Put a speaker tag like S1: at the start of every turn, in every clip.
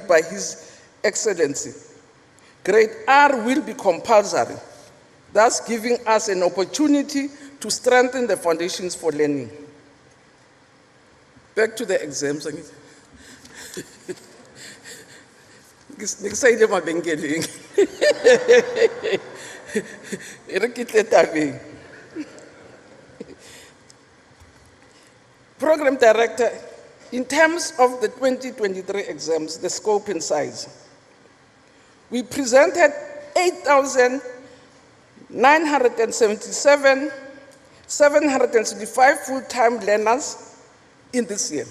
S1: by His Excellency. Grade R will be compulsory, thus giving us an opportunity to strengthen the foundations for learning. Back to the exams. Program Director, in terms of the 2023 exams, the scope and size, we presented 8,977, 765 full-time learners in this year.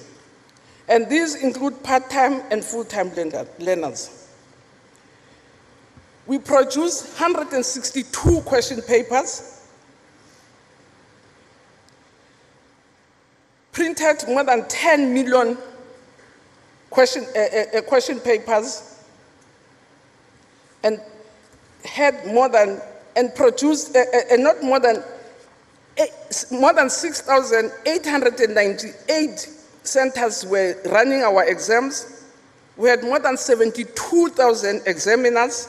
S1: And these include part-time and full-time learners. We produced 162 question papers, printed more than 10 million question papers, and had more than 6,898 centers were running our exams. We had more than 72,000 examiners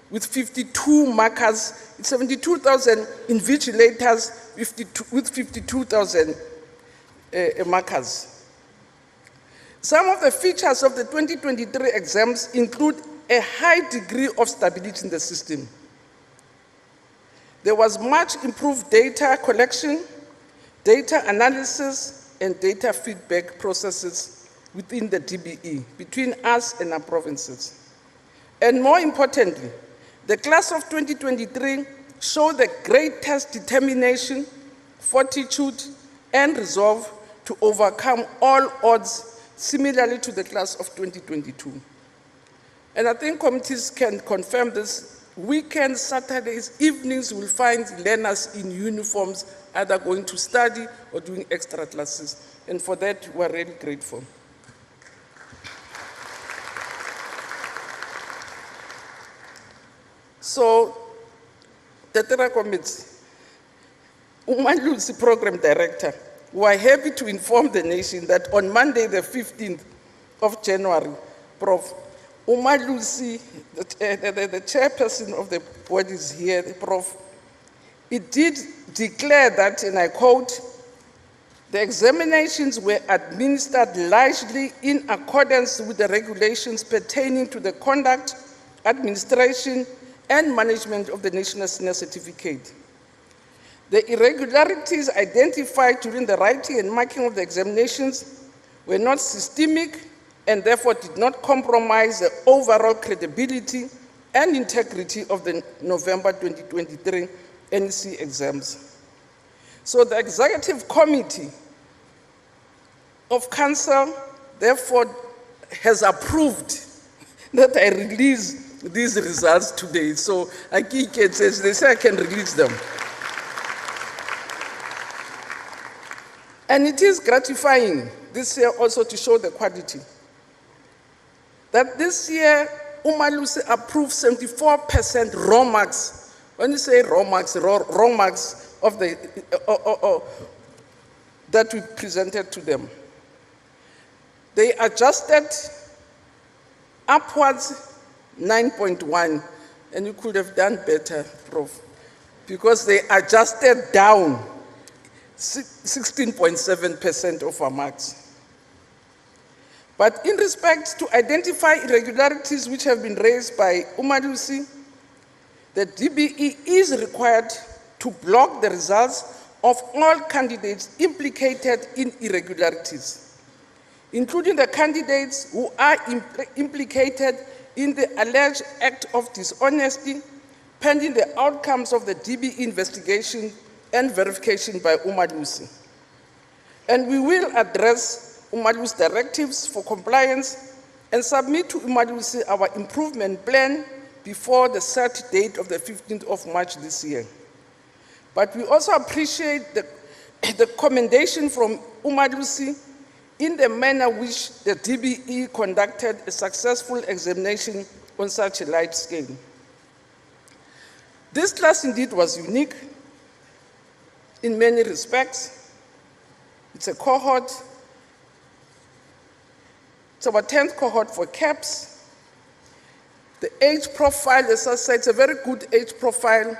S1: with 52 markers, 72,000 invigilators with 52,000 markers. Some of the features of the 2023 exams include a high degree of stability in the system. There was much improved data collection, data analysis, and data feedback processes within the DBE, between us and our provinces. And more importantly, the class of 2023 showed the greatest determination, fortitude, and resolve to overcome all odds, similarly to the class of 2022. And I think committees can confirm this. Weekends, Saturdays, evenings, will find learners in uniforms either going to study or doing extra classes. And for that, we're really grateful. So, the Terra Committee, Umalusi Program Director, we are happy to inform the nation that on Monday, the 15th of January, Prof. Umalusi, the chairperson of the board is here, the Prof. It did declare that, and I quote, the examinations were administered largely in accordance with the regulations pertaining to the conduct, administration, and management of the National Senior Certificate. The irregularities identified during the writing and marking of the examinations were not systemic and therefore did not compromise the overall credibility and integrity of the November 2023 NEC exams. So the Executive Committee of Council therefore has approved that I release these results today. So they say I can release them. And it is gratifying this year also to show the quality. That this year, Umalusi approved 74% raw marks. When you say raw marks of the, that we presented to them. They adjusted upwards 9.1, and you could have done better, Prof, because they adjusted down 16.7% of our marks. But in respect to identify irregularities which have been raised by Umalusi, the DBE is required to block the results of all candidates implicated in irregularities, including the candidates who are implicated in the alleged act of dishonesty, pending the outcomes of the DBE investigation and verification by Umalusi. And we will address Umalusi's directives for compliance and submit to Umalusi our improvement plan before the set date of the 15th of March this year. But we also appreciate the commendation from Umalusi in the manner which the DBE conducted a successful examination on such a large scale. This class indeed was unique in many respects. It's a cohort. It's our 10th cohort for CAPS. The age profile, as I said, it's a very good age profile,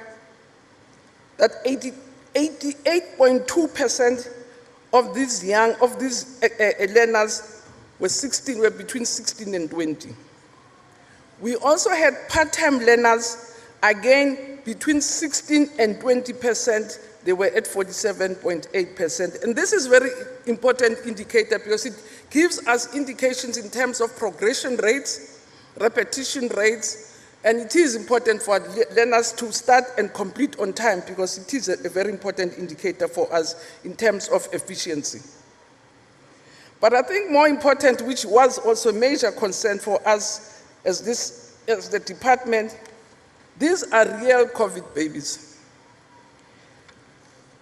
S1: that 88.2% of these learners were between 16 and 20. We also had part-time learners, again, between 16 and 20%, they were at 47.8%. And this is a very important indicator because it gives us indications in terms of progression rates, repetition rates, and it is important for learners to start and complete on time because it is a very important indicator for us in terms of efficiency. But I think more important, which was also a major concern for us as the department, these are real COVID babies.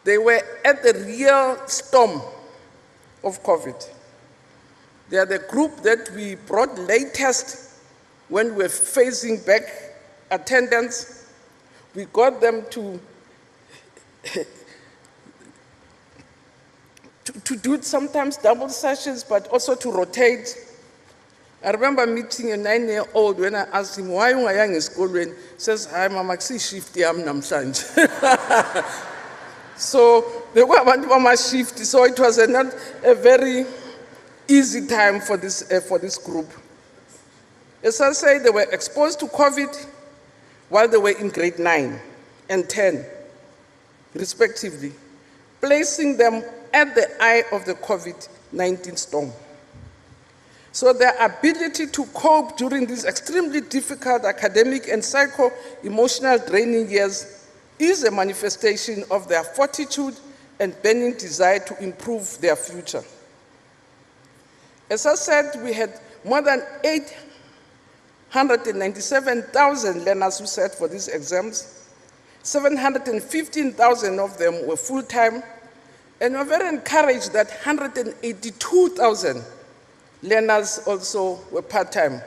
S1: They were at the real storm of COVID. They are the group that we brought latest when we were phasing back attendance. We got them to do sometimes double sessions, but also to rotate. I remember meeting a 9-year-old when I asked him, why are you in school? He says, hi, Mama, I shift namhlanje. So they were about Mama shift, so it was not a very easy time for this group. As I say, they were exposed to COVID while they were in grade 9 and 10, respectively, placing them at the eye of the COVID-19 storm. So their ability to cope during these extremely difficult academic and psycho-emotional draining years is a manifestation of their fortitude and burning desire to improve their future. As I said, we had more than 897,000 learners who sat for these exams. 715,000 of them were full-time, and we're very encouraged that 182,000 learners also were part-time.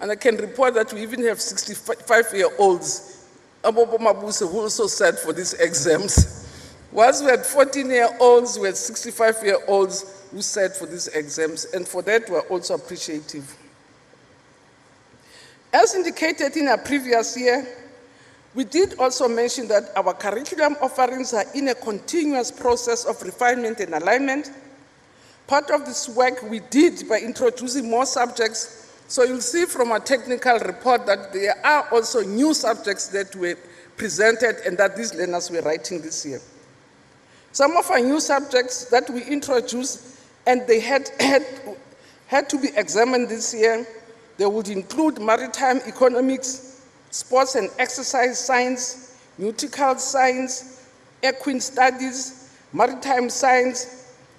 S1: And I can report that we even have 65-year-olds who also sat for these exams. Whilst we had 14-year-olds, we had 65-year-olds who sat for these exams, and for that we're also appreciative. As indicated in our previous year, we did also mention that our curriculum offerings are in a continuous process of refinement and alignment. Part of this work we did by introducing more subjects. So you'll see from our technical report that there are also new subjects that were presented and that these learners were writing this year. Some of our new subjects that we introduced and they had to be examined this year, they would include maritime economics, sports and exercise science, nautical science, equine studies, maritime science.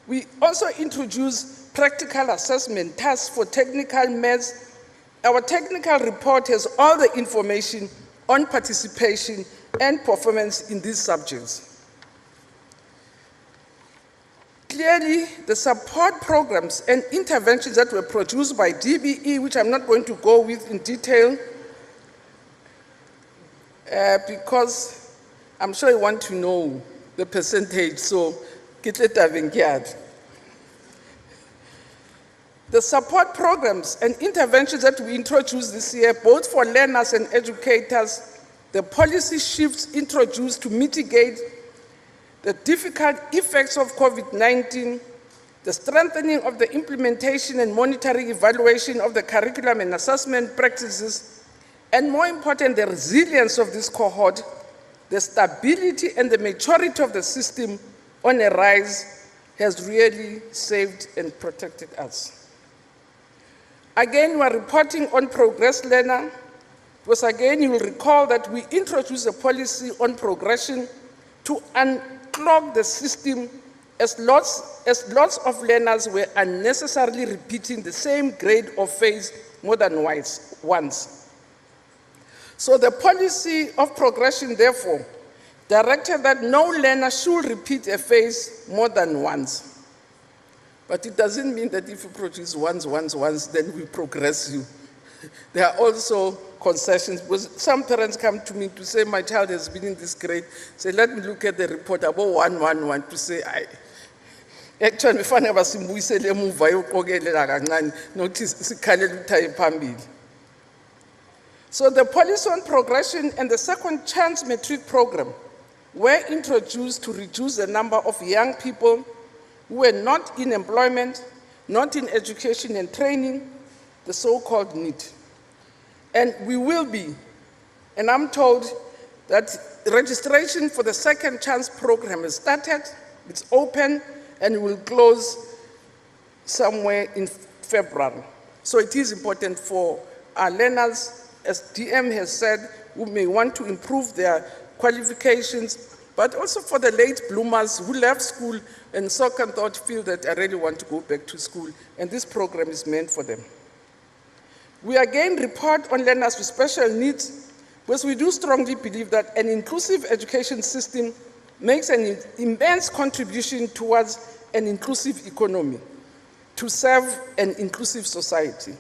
S1: We also introduced practical assessment tasks for technical maths. Our technical report has all the information on participation and performance in these subjects. Clearly, the support programs and interventions that were produced by DBE, which I'm not going to go with in detail, because I'm sure you want to know the percentage, so get it avenged. The support programs and interventions that we introduced this year, both for learners and educators, the policy shifts introduced to mitigate the difficult effects of COVID-19, the strengthening of the implementation and monitoring evaluation of the curriculum and assessment practices, and more important, the resilience of this cohort, the stability and the maturity of the system on a rise has really saved and protected us. Again, we are reporting on progress learner, because again, you will recall that we introduced a policy on progression to unclog the system as lots of learners were unnecessarily repeating the same grade or phase more than once. So the policy of progression, therefore, directed that no learner should repeat a phase more than once. But it doesn't mean that if you produce once, then we progress you. There are also concessions, because some parents come to me to say, my child has been in this grade. Say, let me look at the report about 111 to say, actually, if I never see we say, notice. So the policy on progression and the second chance Matric program were introduced to reduce the number of young people who were not in employment, not in education and training, the so-called NEET. And we will be, and I'm told that registration for the second chance program has started, it's open, and will close somewhere in February. So it is important for our learners, as DM has said, who may want to improve their qualifications, but also for the late bloomers who left school and second thought feel that I really want to go back to school, and this program is meant for them. We again report on learners with special needs, because we do strongly believe that an inclusive education system makes an immense contribution towards an inclusive economy to serve an inclusive society.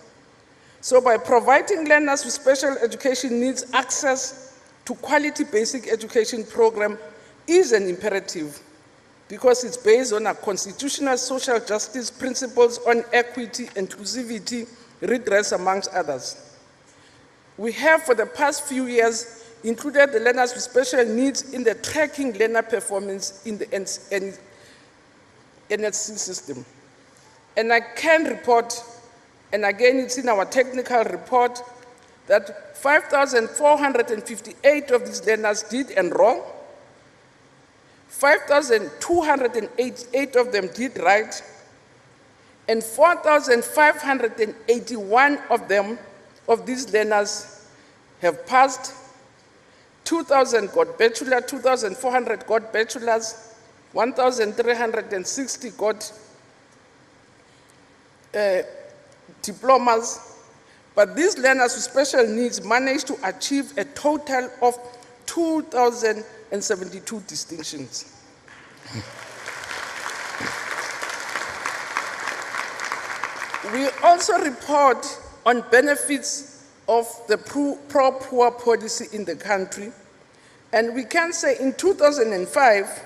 S1: So by providing learners with special education needs access to quality basic education program is an imperative, because it's based on our constitutional social justice principles on equity, inclusivity, redress, amongst others. We have, for the past few years, included the learners with special needs in the tracking learner performance in the NSC system. And I can report, and again it's in our technical report, that 5,458 of these learners did enroll, 5,288 of them did write, and 4,581 of these learners have passed. 2,000 got bachelor, 2,400 got bachelors, 1,360 got diplomas, but these learners with special needs managed to achieve a total of 2,072 distinctions. We also report on benefits of the pro-poor policy in the country, and we can say in 2005,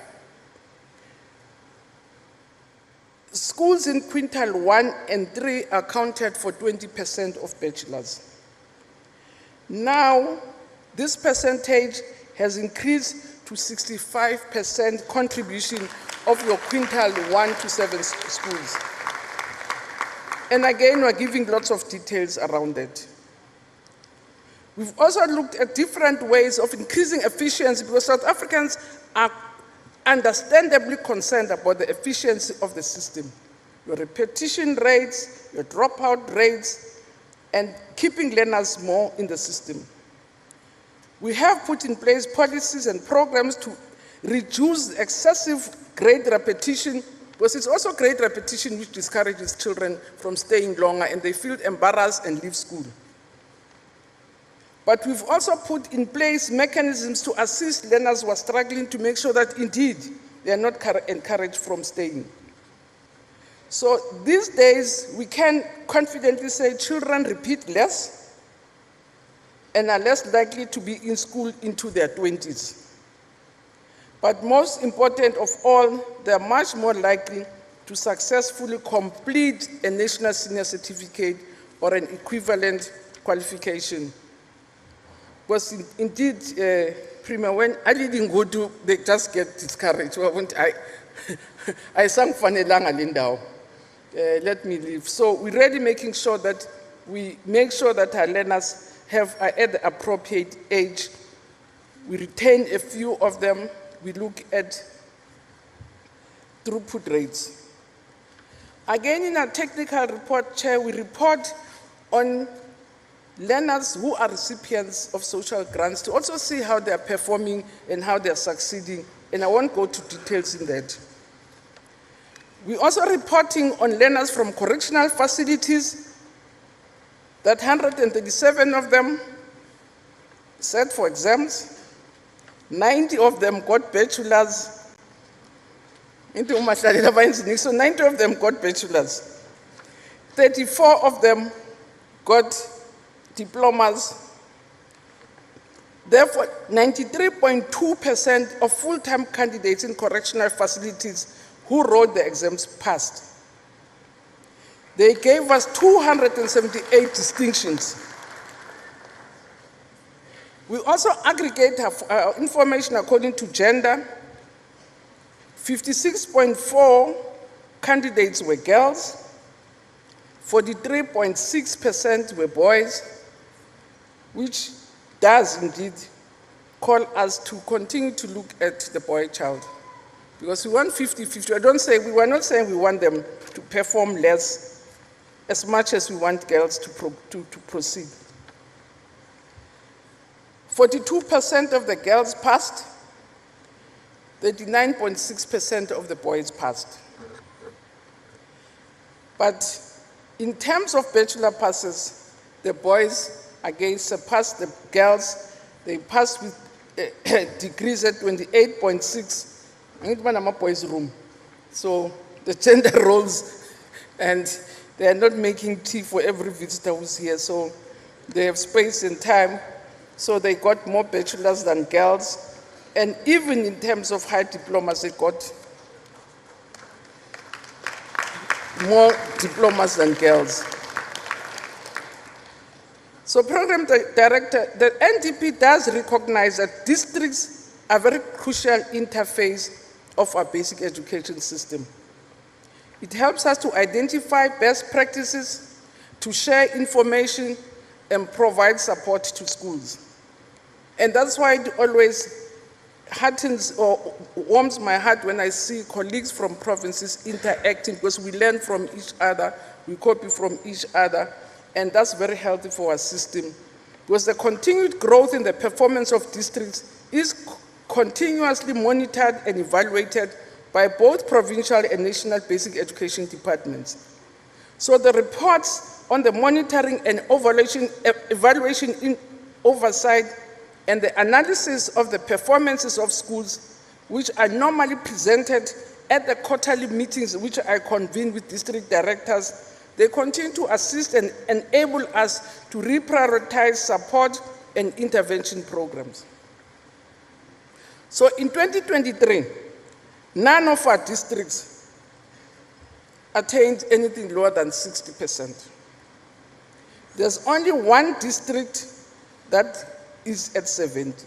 S1: schools in quintile 1 and 3 accounted for 20% of bachelors. Now, this percentage has increased to 65% contribution of your quintile 1 to 7 schools. And again, we're giving lots of details around it. We've also looked at different ways of increasing efficiency, because South Africans are understandably concerned about the efficiency of the system. Your repetition rates, your dropout rates, and keeping learners more in the system. We have put in place policies and programs to reduce excessive grade repetition, because it's also grade repetition which discourages children from staying longer and they feel embarrassed and leave school. But we've also put in place mechanisms to assist learners who are struggling to make sure that indeed they are not encouraged from staying. So these days we can confidently say children repeat less and are less likely to be in school into their 20s. But most important of all, they are much more likely to successfully complete a national senior certificate or an equivalent qualification. Because indeed, Prima, when I didn't go to, they just get discouraged. I sang Fanelanga Lindau. Let me leave. So we're really making sure that we make sure that our learners are at the appropriate age. We retain a few of them. We look at throughput rates. Again, in our technical report, Chair, we report on learners who are recipients of social grants to also see how they are performing and how they are succeeding, and I won't go to details in that. We're also reporting on learners from correctional facilities, that 137 of them sat for exams, 90 of them got bachelors, so 90 of them got bachelors, 34 of them got diplomas. Therefore, 93.2% of full-time candidates in correctional facilities who wrote the exams passed. They gave us 278 distinctions. We also aggregate our information according to gender. 56.4 candidates were girls, 43.6% were boys, which does indeed call us to continue to look at the boy child. Because we want 50-50. We were not saying we want them to perform less as much as we want girls to proceed. 42% of the girls passed, 39.6% of the boys passed. But in terms of bachelor passes, the boys again surpassed the girls. They passed with degrees at 28.6. I'm a boys' room. So the gender roles, and they are not making tea for every visitor who's here. So they have space and time. So they got more bachelors than girls. And even in terms of high diplomas, they got more diplomas than girls. So program director, the NDP does recognize that districts are a very crucial interface of our basic education system. It helps us to identify best practices, to share information, and provide support to schools. And that's why it always heartens or warms my heart when I see colleagues from provinces interacting, because we learn from each other, we copy from each other, and that's very healthy for our system. Because the continued growth in the performance of districts is continuously monitored and evaluated by both provincial and national basic education departments. So the reports on the monitoring and evaluation in oversight and the analysis of the performances of schools, which are normally presented at the quarterly meetings which I convene with district directors, they continue to assist and enable us to reprioritize support and intervention programs. So in 2023, none of our districts attained anything lower than 60%. There's only one district that is at 70.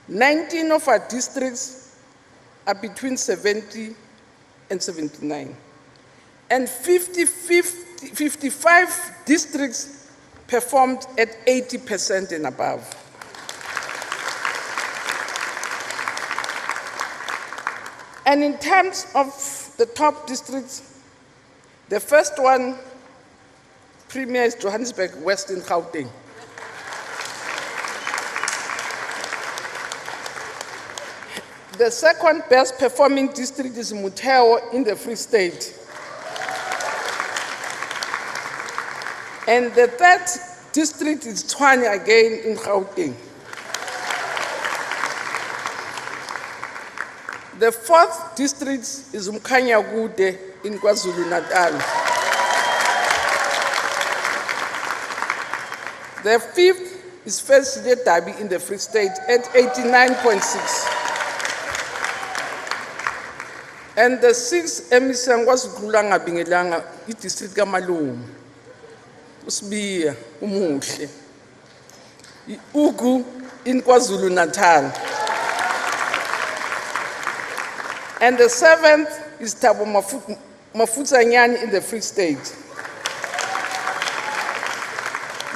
S1: 19 of our districts are between 70 and 79. And 55 districts performed at 80% and above. And in terms of the top districts, the first one, premier, is Johannesburg West in Gauteng. The second best performing district is Motheo in the Free State. And the third district is Tshwane again in Gauteng. The fourth district is Mkhanyakude in KwaZulu-Natal. The fifth is First Dabi in the Free State at 89.6. And the sixth emission was Kulanga Bingelanga, district Kamalung. Usbiya, Umuhle. Ugu in KwaZulu-Natal. And the seventh is Thabo Mafutsanyani in the Free State.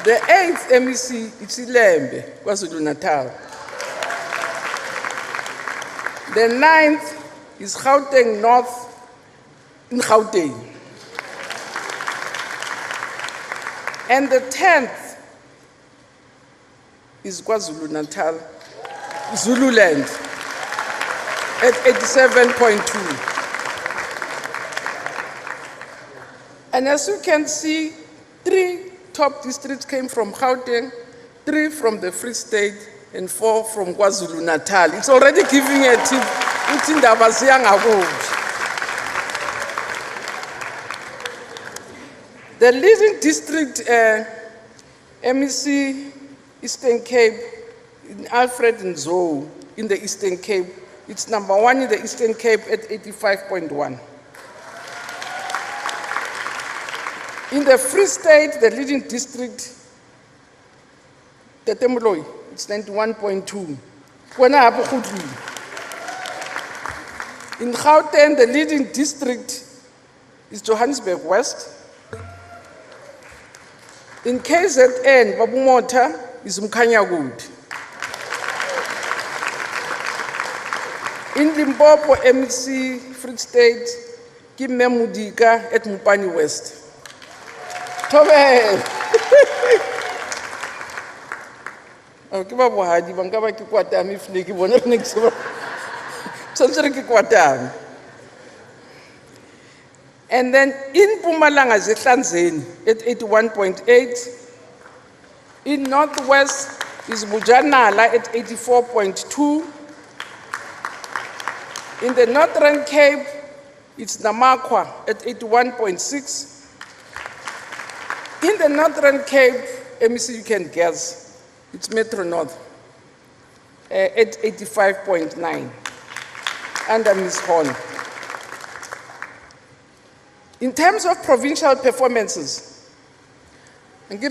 S1: The eighth MEC is Ilembe, KwaZulu-Natal. The ninth is Gauteng North in Gauteng. And the 10th is KwaZulu-Natal, Zululand, at 87.2. And as you can see, 3 top districts came from Gauteng, 3 from the Free State, and 4 from KwaZulu-Natal. It's already giving a tip. The leading district, MEC Eastern Cape, in Alfred Nzo in the Eastern Cape, it's number 1 in the Eastern Cape at 85.1. In the Free State, the leading district, Tetemoloi, it's 91.2. Kwena hapo khutli. In Gauteng, the leading district is Johannesburg West. In KZN, Babumota is Mkanyagud. In Limpopo, MEC Free State, Kimme Mudika at Mupani West. Tobe! Kiba Buhadi, Bankaba Kikwatam, if Niki Bonner next to Kikwatam. And then in Mpumalanga, Zetlanzeni at 81.8. In Northwest is Bujanala at 84.2. In the Northern Cape, it's Namakwa at 81.6. In the Northern Cape, MEC, you can guess, it's Metro North at 85.9 under Ms. Horn. In terms of provincial performances, it's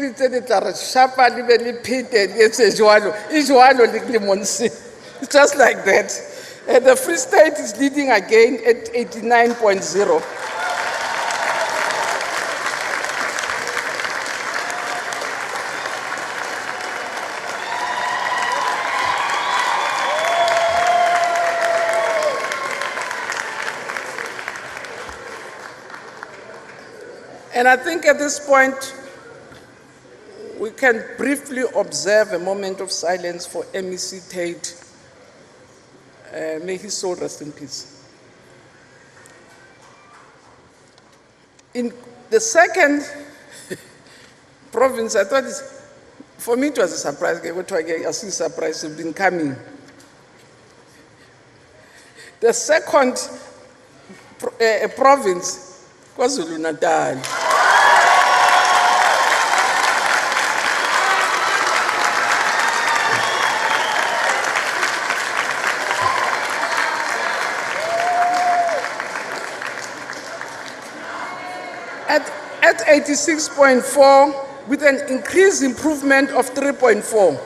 S1: just like that. The Free State is leading again at 89.0. And I think at this point, we can briefly observe a moment of silence for MEC Tate. May his soul rest in peace. In the second province, I thought, for me it was a surprise. I see surprise have been coming. The second province, KwaZulu-Natal. At 86.4, with an increased improvement of 3.4.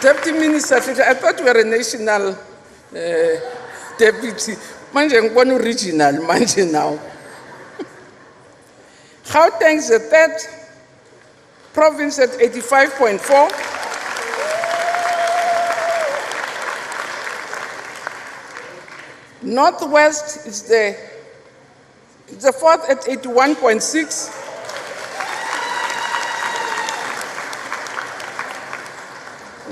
S1: Deputy Minister, I thought we were a national deputy. Manje ngibona regional manje now. Gauteng is the third province at 85.4. Northwest is the fourth at 81.6.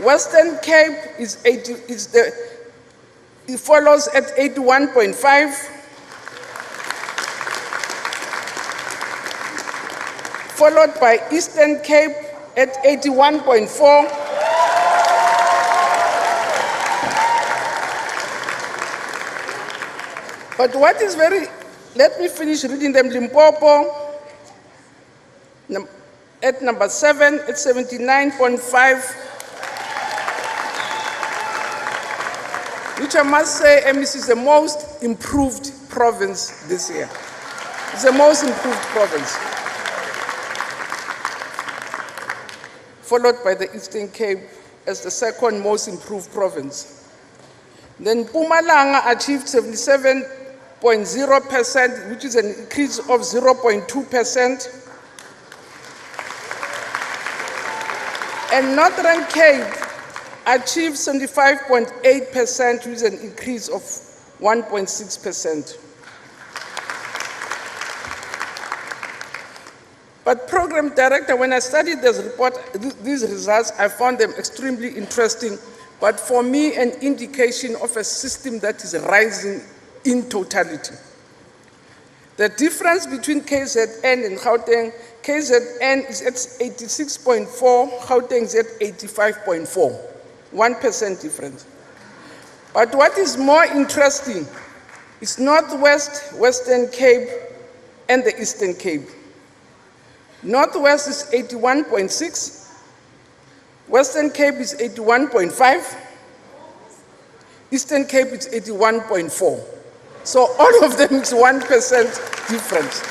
S1: Western Cape it follows at 81.5. Followed by Eastern Cape at 81.4. But what is let me finish reading them. Limpopo at number 7 at 79.5, which I must say, MEC is the most improved province this year. It's the most improved province. Followed by the Eastern Cape as the second most improved province. Then Mpumalanga achieved 77.0%, which is an increase of 0.2%. And Northern Cape achieved 75.8%, which is an increase of 1.6%. But Program Director, when I studied this report, these results, I found them extremely interesting, but for me, an indication of a system that is rising in totality. The difference between KZN and Gauteng, KZN is at 86.4, Gauteng is at 85.4, 1% difference. But what is more interesting is Northwest, Western Cape, and the Eastern Cape. Northwest is 81.6, Western Cape is 81.5, Eastern Cape is 81.4. So all of them is 1% difference.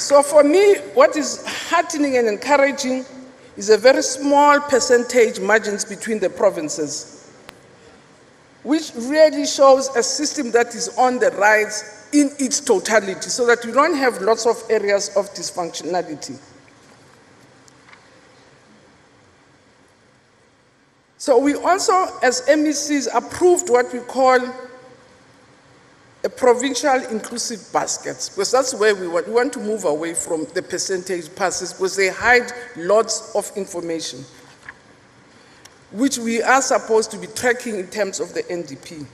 S1: So for me, what is heartening and encouraging is a very small percentage margins between the provinces, which really shows a system that is on the rise in its totality, so that we don't have lots of areas of dysfunctionality. So we also, as MECs, approved what we call a provincial inclusive baskets, because that's where we want to move away from the percentage passes, because they hide lots of information, which we are supposed to be tracking in terms of the NDP.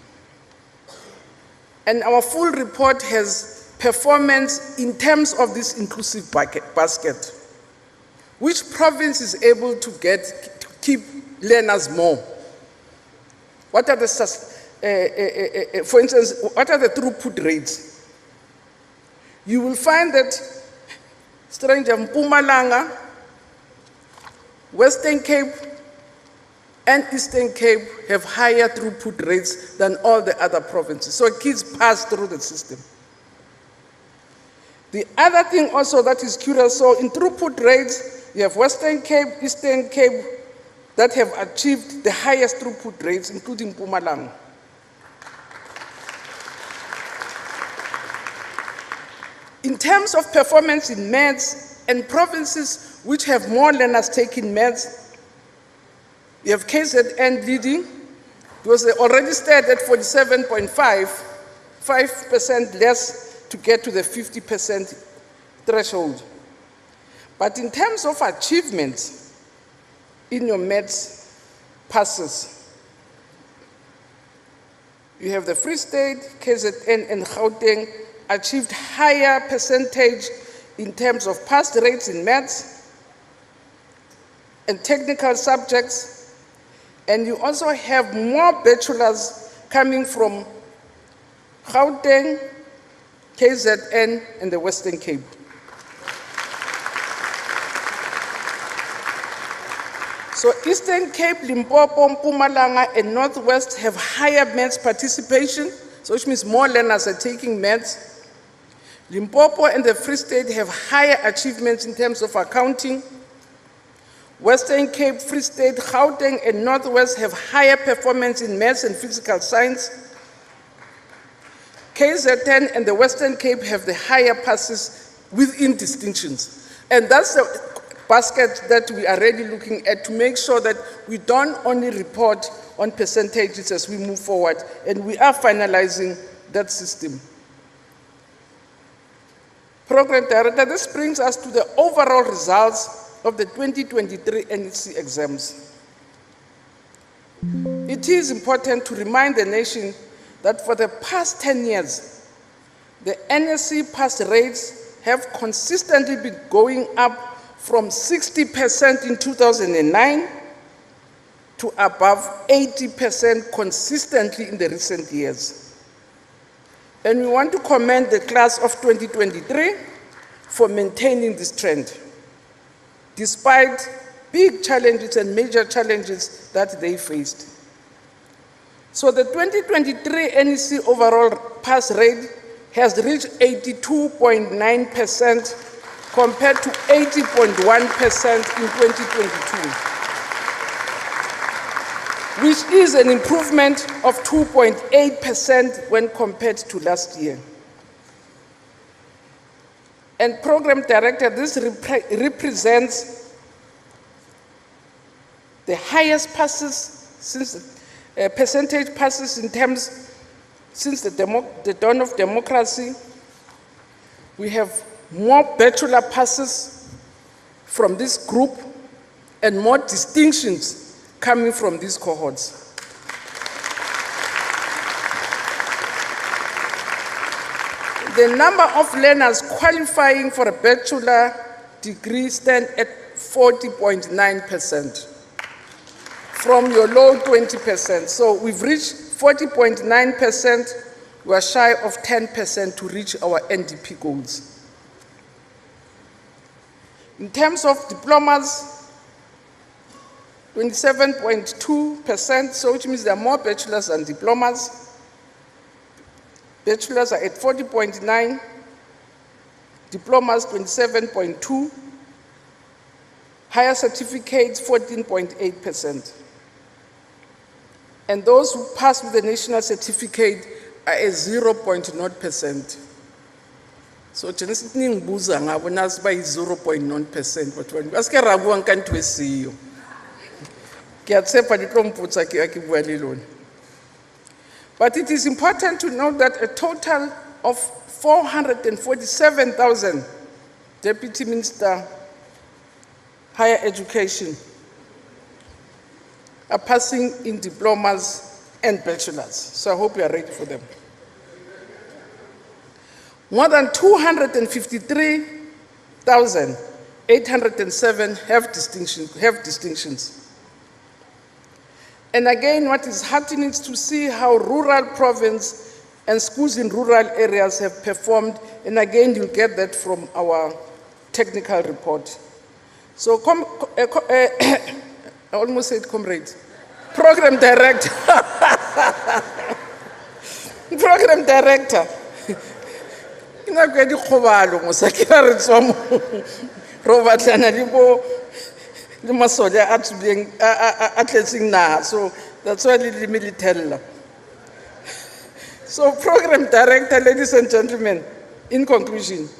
S1: And our full report has performance in terms of this inclusive basket. Which province is able to keep learners more? What are the, for instance, what are the throughput rates? You will find that Stranger Mpumalanga, Western Cape, and Eastern Cape have higher throughput rates than all the other provinces. So kids pass through the system. The other thing also that is curious, so in throughput rates, you have Western Cape, Eastern Cape that have achieved the highest throughput rates, including Mpumalanga. In terms of performance in maths, and provinces which have more learners taking maths, you have KZN leading, because they already started at 47.5, 5% less to get to the 50% threshold. But in terms of achievements in your maths passes, you have the Free State, KZN, and Gauteng achieved higher percentage in terms of pass rates in maths and technical subjects. And you also have more bachelors coming from Gauteng, KZN, and the Western Cape. So Eastern Cape, Limpopo, Mpumalanga, and Northwest have higher maths participation, so which means more learners are taking maths. Limpopo and the Free State have higher achievements in terms of accounting. Western Cape, Free State, Gauteng, and Northwest have higher performance in maths and physical science. KZN and the Western Cape have the higher passes within distinctions. And that's the basket that we are really looking at to make sure that we don't only report on percentages as we move forward, and we are finalizing that system. Program Director, this brings us to the overall results of the 2023 NEC exams. It is important to remind the nation that for the past 10 years, the NSC pass rates have consistently been going up from 60% in 2009 to above 80% consistently in the recent years. And we want to commend the class of 2023 for maintaining this trend, despite big challenges and major challenges that they faced. So the 2023 NEC overall pass rate has reached 82.9% compared to 80.1% in 2022, which is an improvement of 2.8% when compared to last year. And Program Director, this represents the highest passes since percentage passes in terms since the dawn of democracy. We have more bachelor passes from this group and more distinctions coming from these cohorts. The number of learners qualifying for a bachelor degree stand at 40.9% from your low 20%. So we've reached 40.9%. We're shy of 10% to reach our NDP goals. In terms of diplomas, 27.2%, so which means there are more bachelors than diplomas. Bachelors are at 40.9, diplomas 27.2%, higher certificates 14.8%. And those who pass with the national certificate are at 0.0%. So Genesis ningibuza ngabo nasi by 0.0%, but when aske rabuang ka ntwe siyo. Ke a tshepa di tlo mpotsa ke bua le lona. But it is important to note that a total of 447,000 Deputy Minister Higher Education are passing in diplomas and bachelors. So I hope you are ready for them. More than 253,807 have distinctions. And again, what is heartening is to see how rural province and schools in rural areas have performed. And again, you'll get that from our technical report. So, I almost said comrade. Program director. Program director. Ina go di khobalo mo sa ke re tsomo. Robatlana di bo le masoja a tsubeng a tletseng na. So that's why le military. So program director, ladies and gentlemen, in conclusion,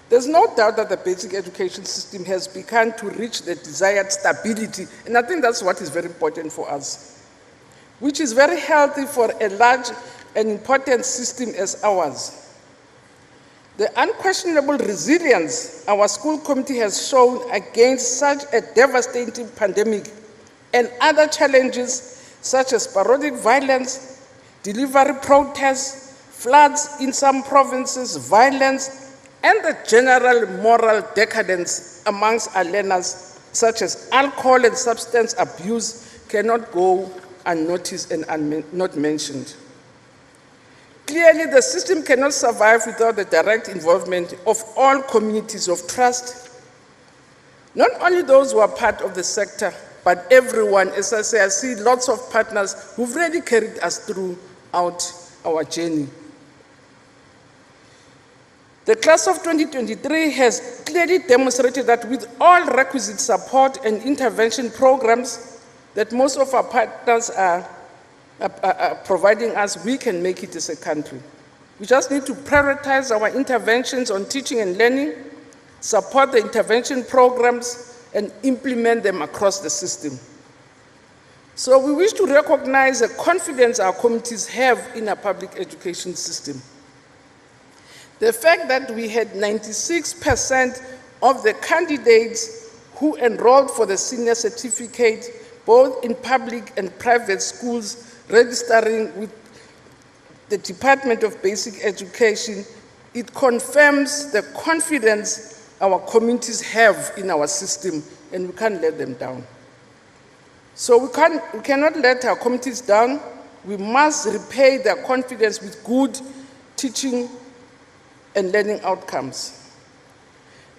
S1: there's no doubt that the basic education system has begun to reach the desired stability, and I think that's what is very important for us, which is very healthy for a large and important system as ours. The unquestionable resilience our school committee has shown against such a devastating pandemic and other challenges such as sporadic violence, delivery protests, floods in some provinces, violence, and the general moral decadence amongst our learners, such as alcohol and substance abuse, cannot go unnoticed and not mentioned. Clearly, the system cannot survive without the direct involvement of all communities of trust, not only those who are part of the sector, but everyone. As I say, I see lots of partners who've really carried us throughout our journey. The class of 2023 has clearly demonstrated that with all requisite support and intervention programs that most of our partners are providing us, we can make it as a country. We just need to prioritize our interventions on teaching and learning, support the intervention programs, and implement them across the system. So we wish to recognize the confidence our communities have in our public education system. The fact that we had 96% of the candidates who enrolled for the senior certificate, both in public and private schools, registering with the Department of Basic Education, it confirms the confidence our communities have in our system, and we can't let them down. So we cannot let our communities down. We must repay their confidence with good teaching and learning outcomes.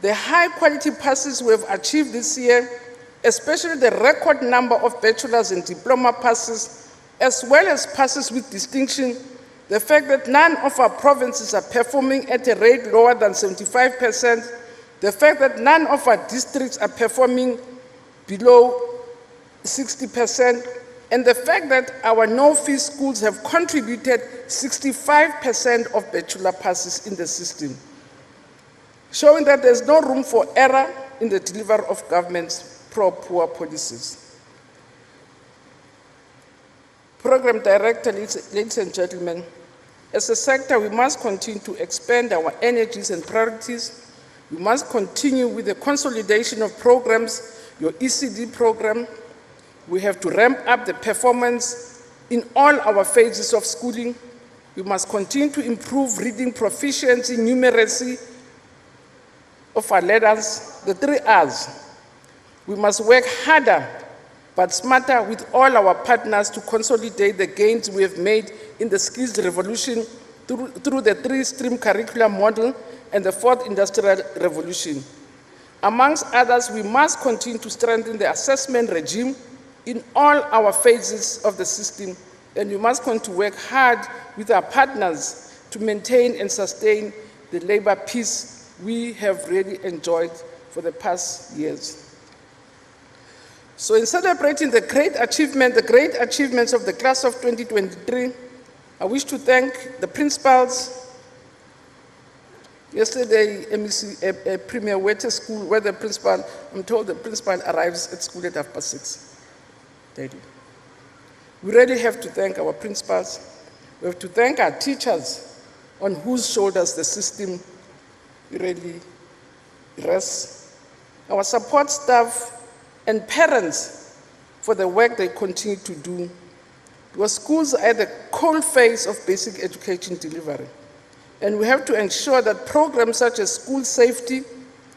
S1: The high quality passes we have achieved this year, especially the record number of bachelor's and diploma passes, as well as passes with distinction, the fact that none of our provinces are performing at a rate lower than 75%, the fact that none of our districts are performing below 60%, and the fact that our no-fee schools have contributed 65% of bachelor passes in the system, showing that there's no room for error in the delivery of government's pro-poor policies. Program Director, ladies and gentlemen, as a sector, we must continue to expand our energies and priorities. We must continue with the consolidation of programs, your ECD program. We have to ramp up the performance in all our phases of schooling. We must continue to improve reading proficiency, numeracy of our learners, the 3 R's. We must work harder but smarter with all our partners to consolidate the gains we have made in the skills revolution through the 3-stream curriculum model and the 4th industrial revolution. Amongst others, we must continue to strengthen the assessment regime in all our phases of the system, and we must continue to work hard with our partners to maintain and sustain the labor peace we have really enjoyed for the past years. So in celebrating the great achievements of the class of 2023, I wish to thank the principals. Yesterday, MEC Premier went to school where the principal, I'm told the principal arrives at school at 6:30. Daddy. We really have to thank our principals. We have to thank our teachers on whose shoulders the system really rests. Our support staff and parents for the work they continue to do. Because schools are at the cold face of basic education delivery. And we have to ensure that programs such as school safety,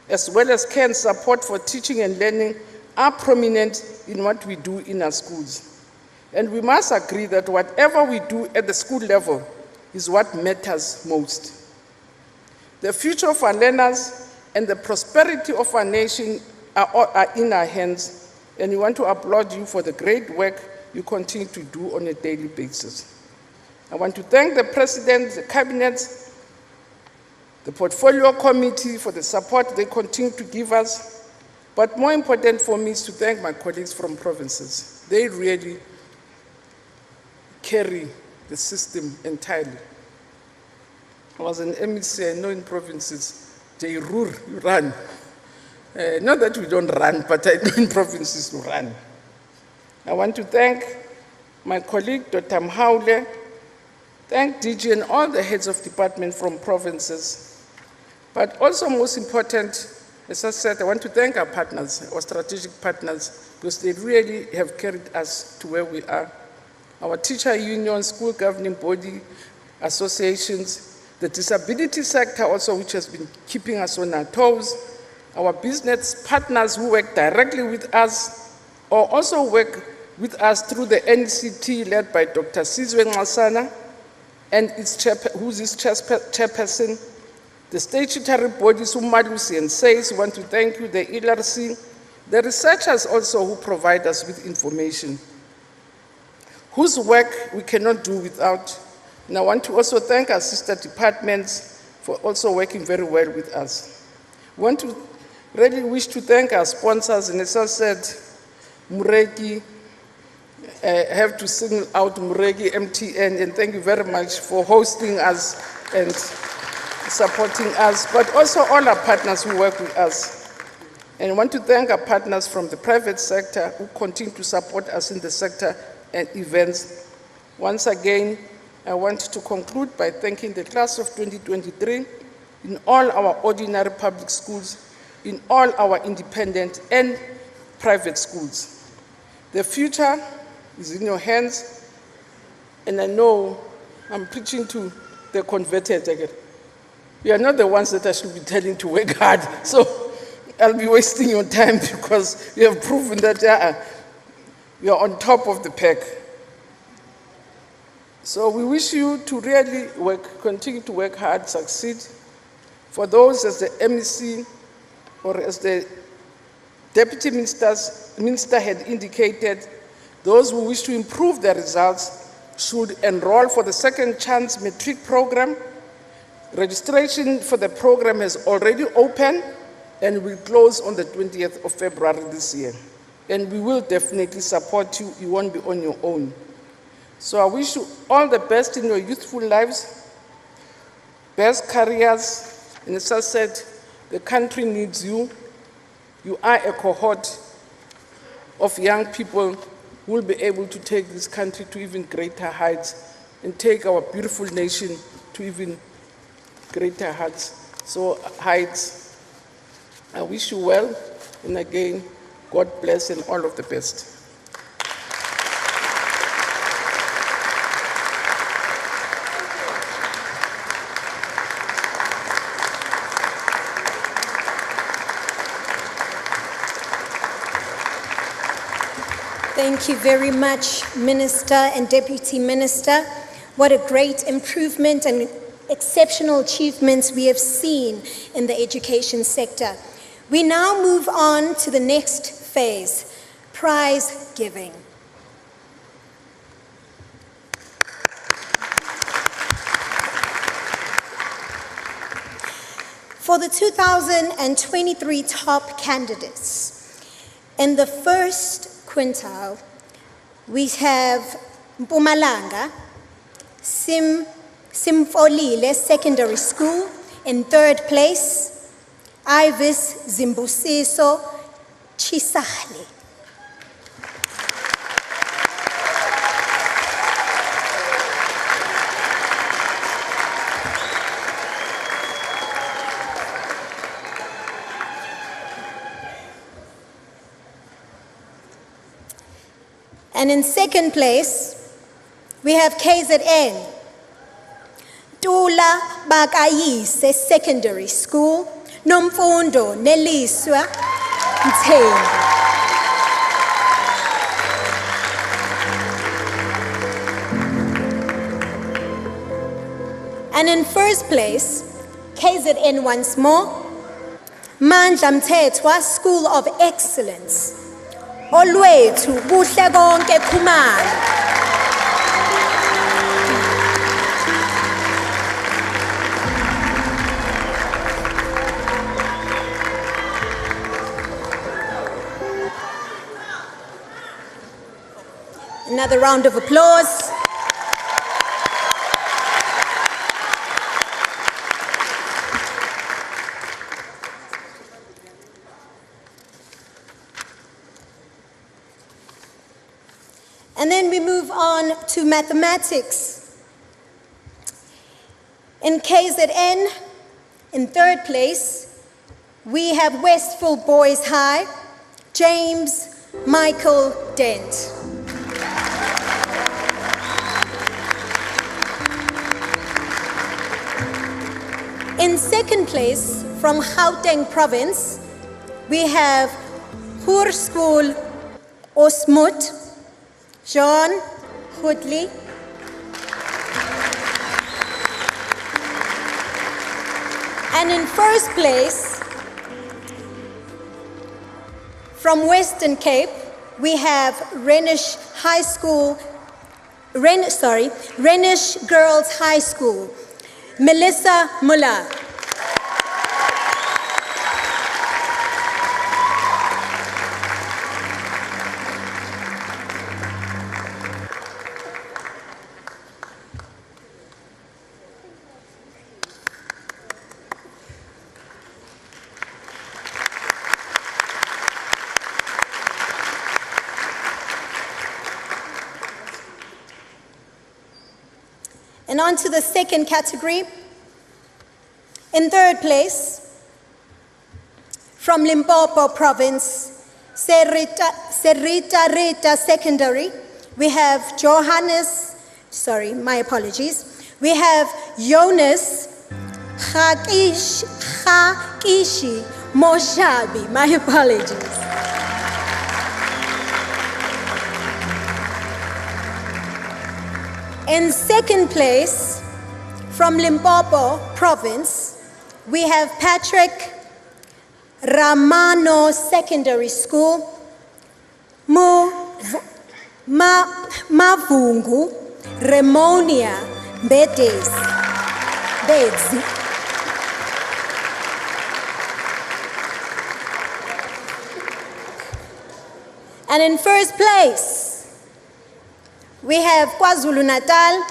S1: as well as care and support for teaching and learning, are prominent in what we do in our schools. And we must agree that whatever we do at the school level is what matters most. The future of our learners and the prosperity of our nation are in our hands, and we want to applaud you for the great work you continue to do on a daily basis. I want to thank the President, the Cabinet, the Portfolio Committee for the support they continue to give us. But more important for me is to thank my colleagues from provinces. They really carry the system entirely. I was an MEC, I know in provinces, they run. Not that we don't run, but I know in provinces we run. I want to thank my colleague, Dr. Mhaule, thank DG and all the heads of department from provinces. But also most important, as I said, I want to thank our partners, our strategic partners, because they really have carried us to where we are. Our teacher union, school governing body, associations, the disability sector also, which has been keeping us on our toes, our business partners who work directly with us, or also work with us through the NCT led by Dr. Sizwe Nxasana, and who's its chairperson, the statutory bodies, Umalusi and SAYS, want to thank you, the LRC, the researchers also who provide us with information, whose work we cannot do without. And I want to also thank our sister departments for also working very well with us. We want to really wish to thank our sponsors, and as I said, Mureki, I have to single out Mureki, MTN, and thank you very much for hosting us and supporting us, but also all our partners who work with us. And I want to thank our partners from the private sector who continue to support us in the sector and events. Once again, I want to conclude by thanking the class of 2023 in all our ordinary public schools, in all our independent and private schools. The future is in your hands, and I know I'm preaching to the converted again. You are not the ones that I should be telling to work hard, so I'll be wasting your time because you have proven that you are on top of the pack. So we wish you to really continue to work hard, succeed. For those, as the MEC or as the Deputy Minister had indicated, those who wish to improve their results should enroll for the Second Chance Matric program. Registration for the program has already opened and will close on the 20th of February this year. And we will definitely support you. You won't be on your own. So I wish you all the best in your youthful lives, best careers. And as I said, the country needs you. You are a cohort of young people who will be able to take this country to even greater heights and take our beautiful nation to even greater heights. I wish you well, and again, God bless and all of the best.
S2: Thank you very much, Minister and Deputy Minister. What a great improvement and exceptional achievements we have seen in the education sector. We now move on to the next phase, prize giving. For the 2023 top candidates, in the first quintile, we have Mpumalanga, Simfolile Secondary School. In third place, Ivis Zimbusiso Chisale. And in second place, we have KZN, Tula Bakayise Secondary School, Nomfundo Neliswa Mthembu. And in first place, KZN once more, Mandla Mthethwa School of Excellence. Olwethu kuhle konke Khumalo. Another round of applause. And then we move on to mathematics. In KZN, in third place, we have Westfield Boys High, James Michael Dent. In second place, from Gauteng Province, we have Hoërskool Osmoed, John Hoodley. And in first place, from Western Cape, we have Rhenish Girls High School, Melissa Muller. And on to the second category. In third place, from Limpopo Province, Serita Rita Secondary, we have We have Jonas Hakishi Moshabi, my apologies. In second place, from Limpopo Province, we have Patrick Ramano Secondary School, Mavungu Remonia Bedzi. And in first place, we have KwaZulu Natal,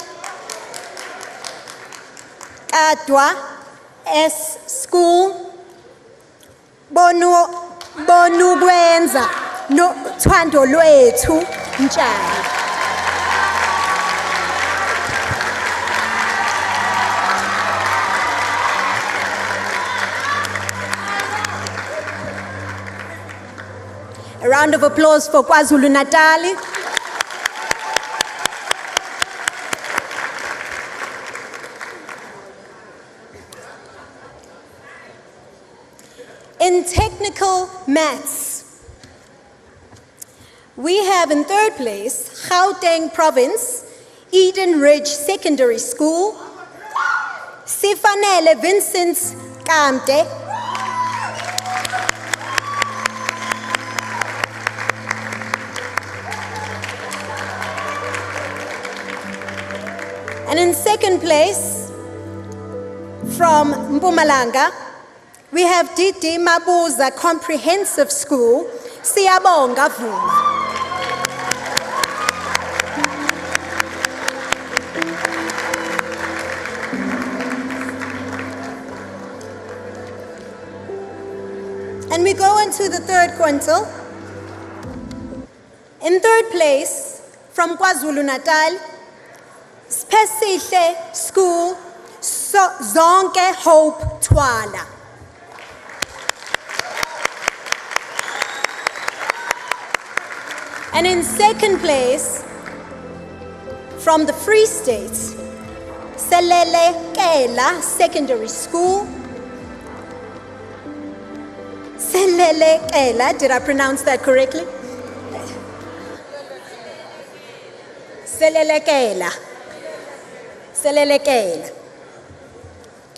S2: Adwa S School, Bonubwenza, no Twando Lwethu Mtshali. A round of applause for KwaZulu Natal. In technical maths, we have in third place, Gauteng Province, Eden Ridge Secondary School, Sifanele Vincent Kamte, and in second place, from Mpumalanga, we have Didi Mabuza Comprehensive School. Siyabonga Vuma. And we go into the third quintile. In third place, from KwaZulu-Natal, Spesihle School, Zonke Hope Twala. And in second place, from the Free State, Selele Kela Secondary School. Selele Kela, did I pronounce that correctly? Selele Kela. Selele Kela.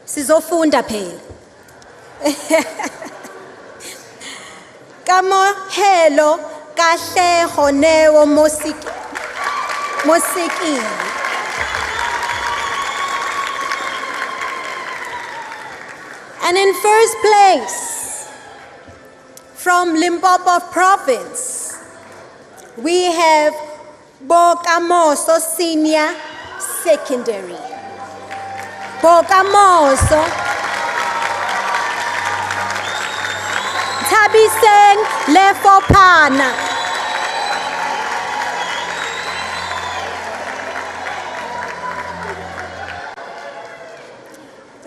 S2: Sizofunda phela. Kamohelo kahleho newo mosiki. And in first place, from Limpopo Province, we have Bokamoso Senior Secondary. Bokamoso. Tabiseng Lefopana.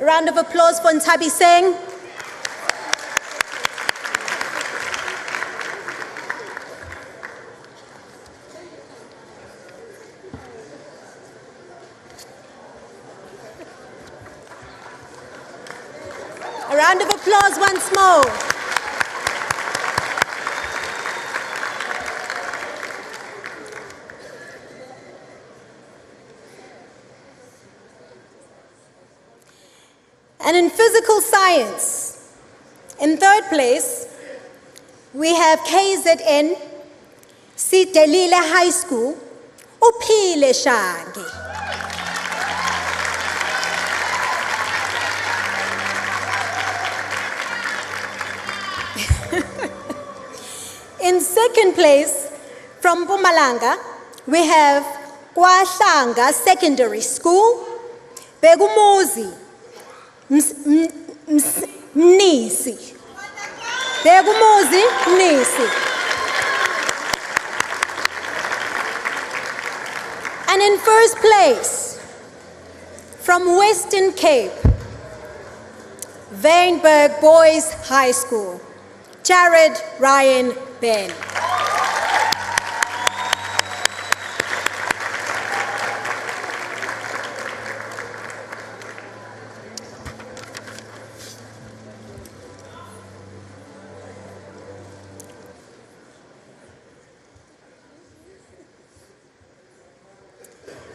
S2: Round of applause for Tabiseng. A round of applause once more. And in physical science, in third place, we have KZN, Sidelile High School, Uphile Shangi. In second place, from Mpumalanga, we have KwaShanga Secondary School, Begumuzi, Mnisi. Begumuzi, Mnisi. And in first place, from Western Cape, Wynberg Boys High School, Jared Ryan Ben.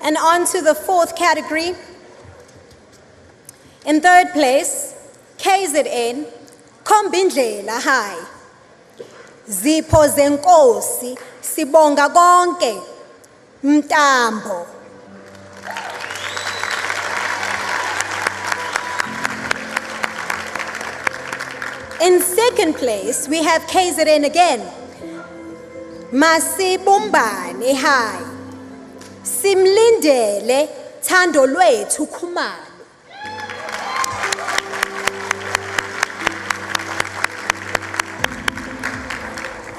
S2: And on to the fourth category. In third place, KZN, Kombindlela High. Zipho zenkosi, sibonga konke, Mtambo. In second place, we have KZN again. Masibumbane High. Simlindele Thando lwethu Khumalo.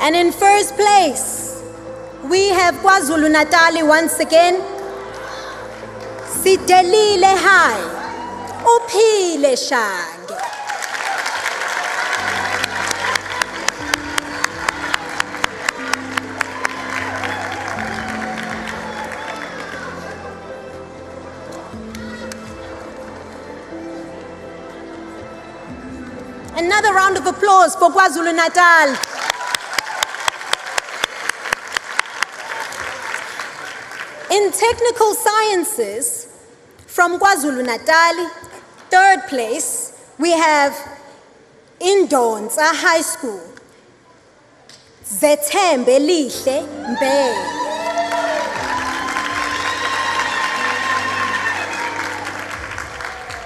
S2: And in first place, we have KwaZulu-Natal once again. Sidelile High, Uphile Shangi. Another round of applause for KwaZulu-Natal. In technical sciences, from KwaZulu-Natal, third place, we have Indonsa High School, Zethembe Lihle Mbele.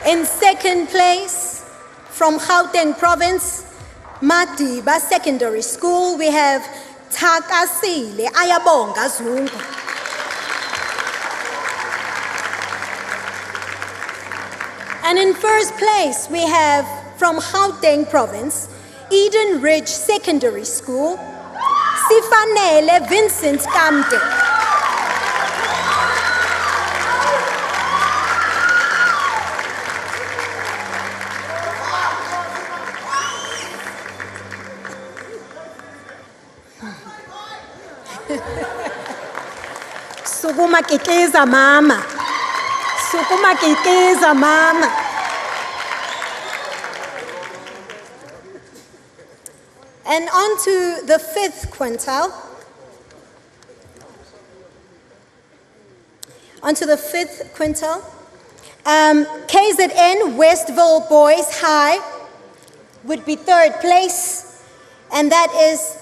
S2: In second place, from Gauteng Province, Madiba Secondary School, we have Takasile Ayabonga Zungu. And in first place, we have from Gauteng Province, Eden Ridge Secondary School, Sifanele Vincent Kamte. Sukuma kiteza mama. Sukuma kiteza mama. And on to the fifth quintile. KZN Westville Boys High would be third place, and that is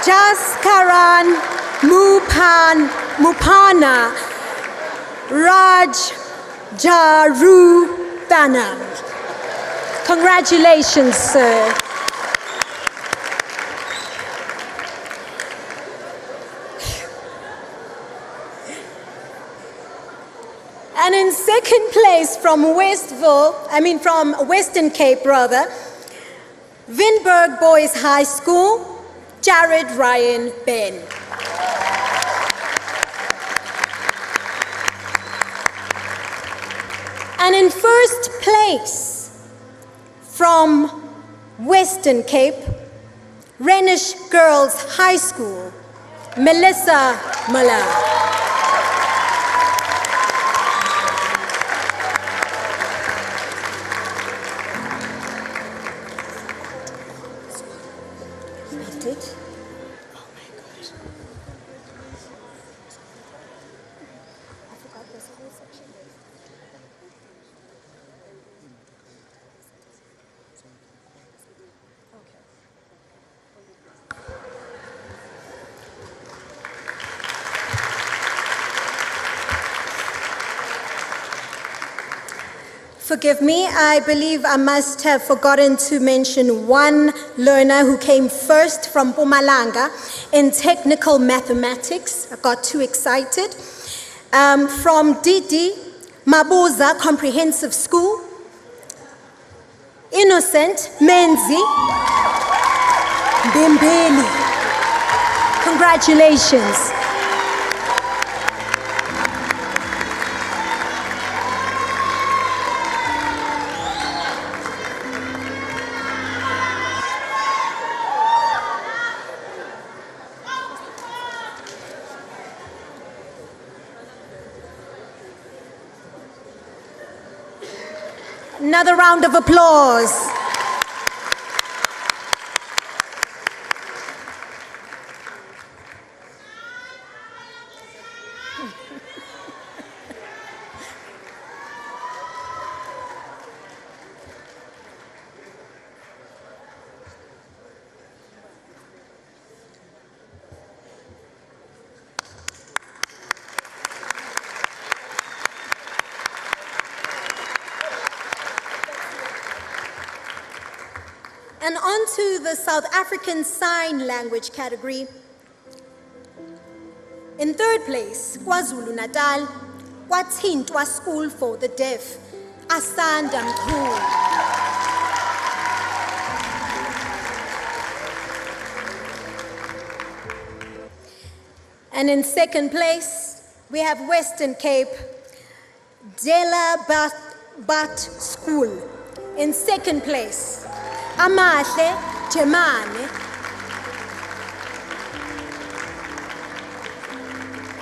S2: Jaskaran Mupana Raj Jarutana. Congratulations, sir. And in second place from Western Cape rather, Vinberg Boys High School, Jared Ryan Ben. And in first place from Western Cape, Renish Girls High School, Melissa Mala. Forgive me, I believe I must have forgotten to mention one learner who came first from Mpumalanga in technical mathematics. I got too excited. From Didi Mabuza Comprehensive School, Innocent Menzi Bimbeli. Congratulations. Another round of applause. And on to the South African Sign Language category. In third place, KwaZulu-Natal, Kwathintwa School for the Deaf, Asanda Mkhulu. And in second place, we have Western Cape, Dela Bat School. In second place, Amahle Jemane.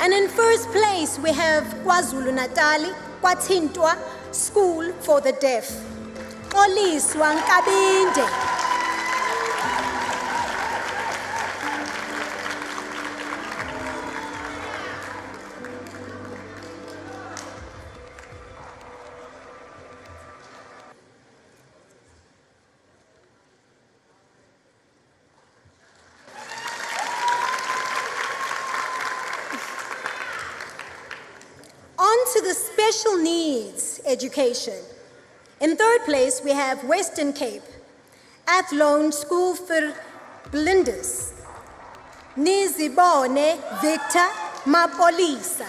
S2: And in first place, we have KwaZulu-Natal, Kwathintwa School for the Deaf, Xoliswa Nkabinde. on to the special needs education. In third place, we have Western Cape, Athlone School for Blindes, Nizibone Victor Mapolisa.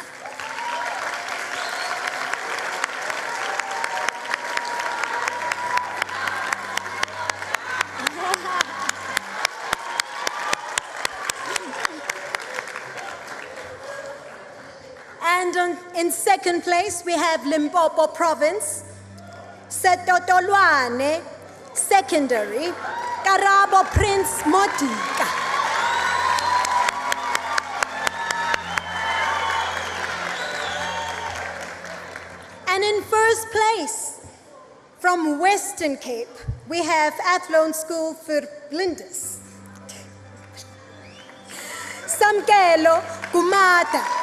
S2: And in second place, we have Limpopo Province, Setotolwane Secondary, Karabo Prince Motika. And in first place, from Western Cape, we have Athlone School for Blindes, Samkelo Kumata.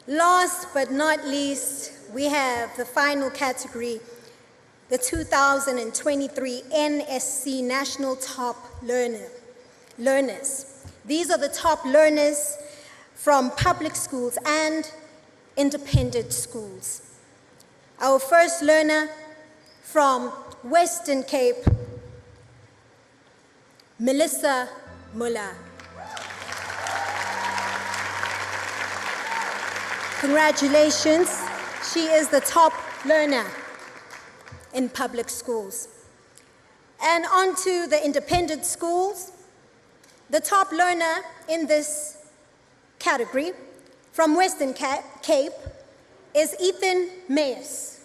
S2: Last but not least, we have the final category, the 2023 NSC National Top Learners. These are the top learners from public schools and independent schools. Our first learner from Western Cape, Melissa Muller. Congratulations, she is the top learner in public schools. And on to the independent schools. The top learner in this category from Western Cape is Ethan Mayes.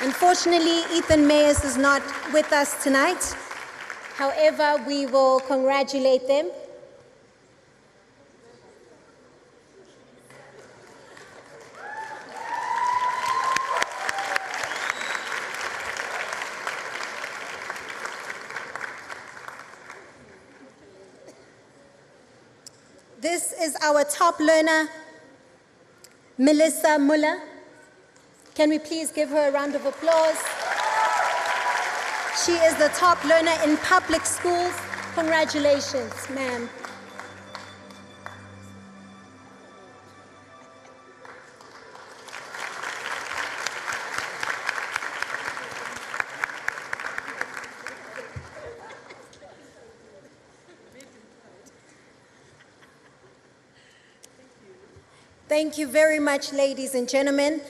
S2: Unfortunately, Ethan Mayes is not with us tonight. However, we will congratulate them. This is our top learner, Melissa Muller. Can we please give her a round of applause? She is the top learner in public schools. Congratulations, ma'am. Thank you very much, ladies and gentlemen.